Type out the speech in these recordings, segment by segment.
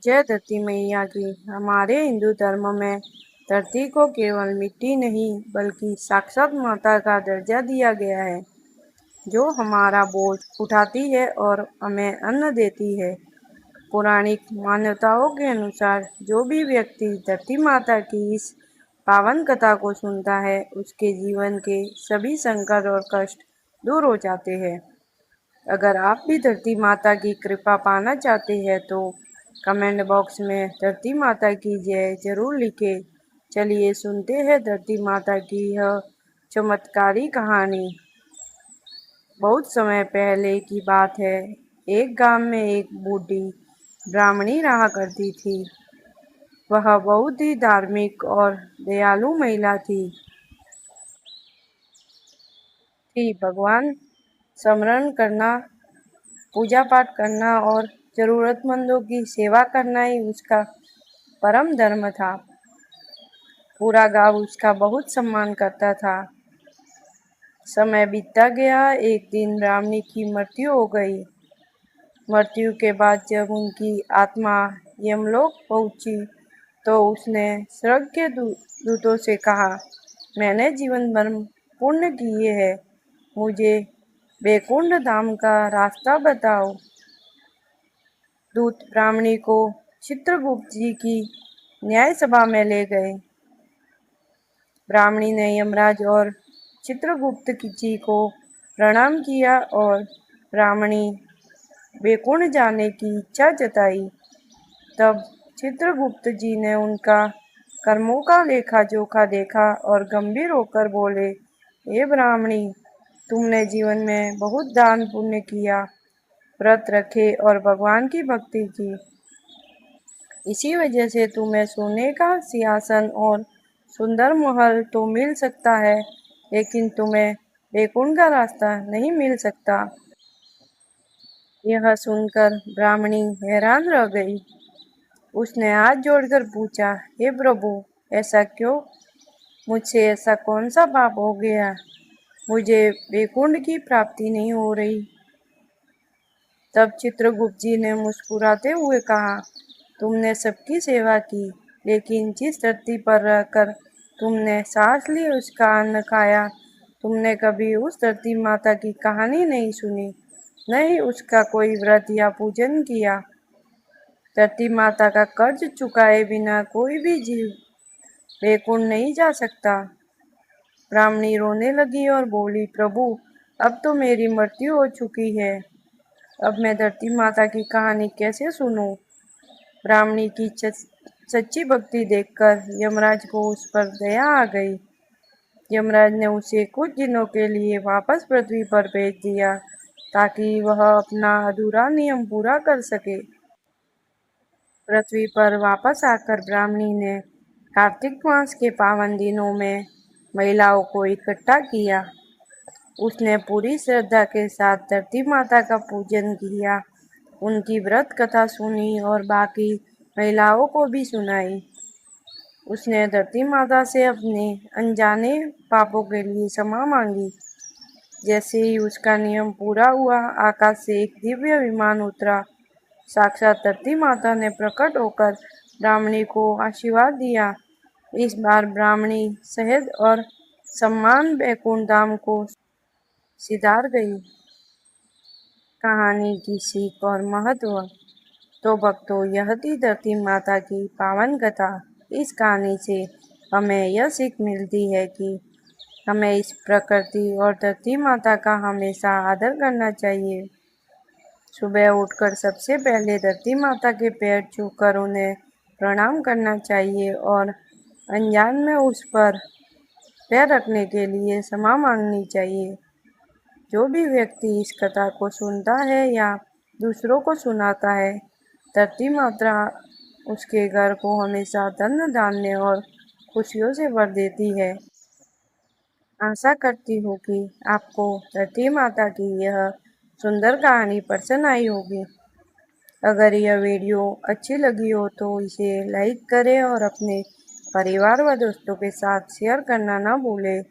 जय धरती मैया की। हमारे हिंदू धर्म में धरती को केवल मिट्टी नहीं बल्कि साक्षात माता का दर्जा दिया गया है, जो हमारा बोझ उठाती है और हमें अन्न देती है। पौराणिक मान्यताओं के अनुसार जो भी व्यक्ति धरती माता की इस पावन कथा को सुनता है, उसके जीवन के सभी संकट और कष्ट दूर हो जाते हैं। अगर आप भी धरती माता की कृपा पाना चाहते हैं तो कमेंट बॉक्स में धरती माता की जय जरूर लिखें। चलिए सुनते हैं धरती माता की यह चमत्कारी कहानी। बहुत समय पहले की बात है। एक गांव में एक बूढ़ी ब्राह्मणी रहा करती थी। वह बहुत ही धार्मिक और दयालु महिला थी। भगवान स्मरण करना, पूजा पाठ करना और जरूरतमंदों की सेवा करना ही उसका परम धर्म था। पूरा गांव उसका बहुत सम्मान करता था। समय बीतता गया। एक दिन ब्राह्मणी की मृत्यु हो गई। मृत्यु के बाद जब उनकी आत्मा यमलोक पहुंची तो उसने स्वर्ग के दूतों से कहा, मैंने जीवन भर पुण्य किए हैं, मुझे वैकुंठ धाम का रास्ता बताओ। दूत ब्राह्मणी को चित्रगुप्त जी की न्याय सभा में ले गए। ब्राह्मणी ने यमराज और चित्रगुप्त जी को प्रणाम किया और ब्राह्मणी वैकुंठ जाने की इच्छा जताई। तब चित्रगुप्त जी ने उनका कर्मों का लेखा जोखा देखा और गंभीर होकर बोले, हे ब्राह्मणी, तुमने जीवन में बहुत दान पुण्य किया, व्रत रखे और भगवान की भक्ति की। इसी वजह से तुम्हें सोने का सिंहासन और सुंदर महल तो मिल सकता है, लेकिन तुम्हें वैकुंठ का रास्ता नहीं मिल सकता। यह सुनकर ब्राह्मणी हैरान रह गई। उसने हाथ जोड़कर पूछा, हे प्रभु, ऐसा क्यों? मुझसे ऐसा कौन सा पाप हो गया? मुझे वैकुंठ की प्राप्ति नहीं हो रही। तब चित्रगुप्त जी ने मुस्कुराते हुए कहा, तुमने सबकी सेवा की, लेकिन जिस धरती पर रहकर तुमने सांस ली, उसका अन्न खाया, तुमने कभी उस धरती माता की कहानी नहीं सुनी, नहीं उसका कोई व्रत या पूजन किया। धरती माता का कर्ज चुकाए बिना कोई भी जीव वैकुंठ नहीं जा सकता। ब्राह्मणी रोने लगी और बोली, प्रभु, अब तो मेरी मृत्यु हो चुकी है, अब मैं धरती माता की कहानी कैसे सुनूं? ब्राह्मणी की सच्ची भक्ति देखकर यमराज को उस पर दया आ गई। यमराज ने उसे कुछ दिनों के लिए वापस पृथ्वी पर भेज दिया ताकि वह अपना अधूरा नियम पूरा कर सके। पृथ्वी पर वापस आकर ब्राह्मणी ने कार्तिक मास के पावन दिनों में महिलाओं को इकट्ठा किया। उसने पूरी श्रद्धा के साथ धरती माता का पूजन किया, उनकी व्रत कथा सुनी और बाकी महिलाओं को भी सुनाई। उसने धरती माता से अपने अनजाने पापों के लिए क्षमा मांगी। जैसे ही उसका नियम पूरा हुआ, आकाश से एक दिव्य विमान उतरा। साक्षात धरती माता ने प्रकट होकर ब्राह्मणी को आशीर्वाद दिया। इस बार ब्राह्मणी शहद और सम्मान वैकुंठ धाम को सिधार गई। कहानी की सीख और महत्व। तो भक्तों, यह थी धरती माता की पावन कथा। इस कहानी से हमें यह सीख मिलती है कि हमें इस प्रकृति और धरती माता का हमेशा आदर करना चाहिए। सुबह उठकर सबसे पहले धरती माता के पैर छूकर उन्हें प्रणाम करना चाहिए और अनजान में उस पर पैर रखने के लिए क्षमा मांगनी चाहिए। जो भी व्यक्ति इस कथा को सुनता है या दूसरों को सुनाता है, धरती माता उसके घर को हमेशा धन धान्य और खुशियों से भर देती है। आशा करती हूँ कि आपको धरती माता की यह सुंदर कहानी पसंद आई होगी। अगर यह वीडियो अच्छी लगी हो तो इसे लाइक करें और अपने परिवार व दोस्तों के साथ शेयर करना ना भूलें।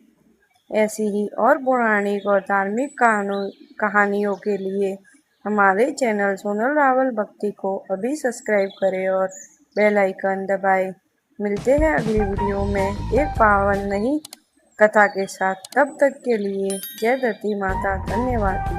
ऐसी ही और पौराणिक और धार्मिक कहानियों के लिए हमारे चैनल सोनल रावल भक्ति को अभी सब्सक्राइब करें और बेल आइकन दबाएं। मिलते हैं अगली वीडियो में एक पावन नई कथा के साथ। तब तक के लिए जय धरती माता। धन्यवाद।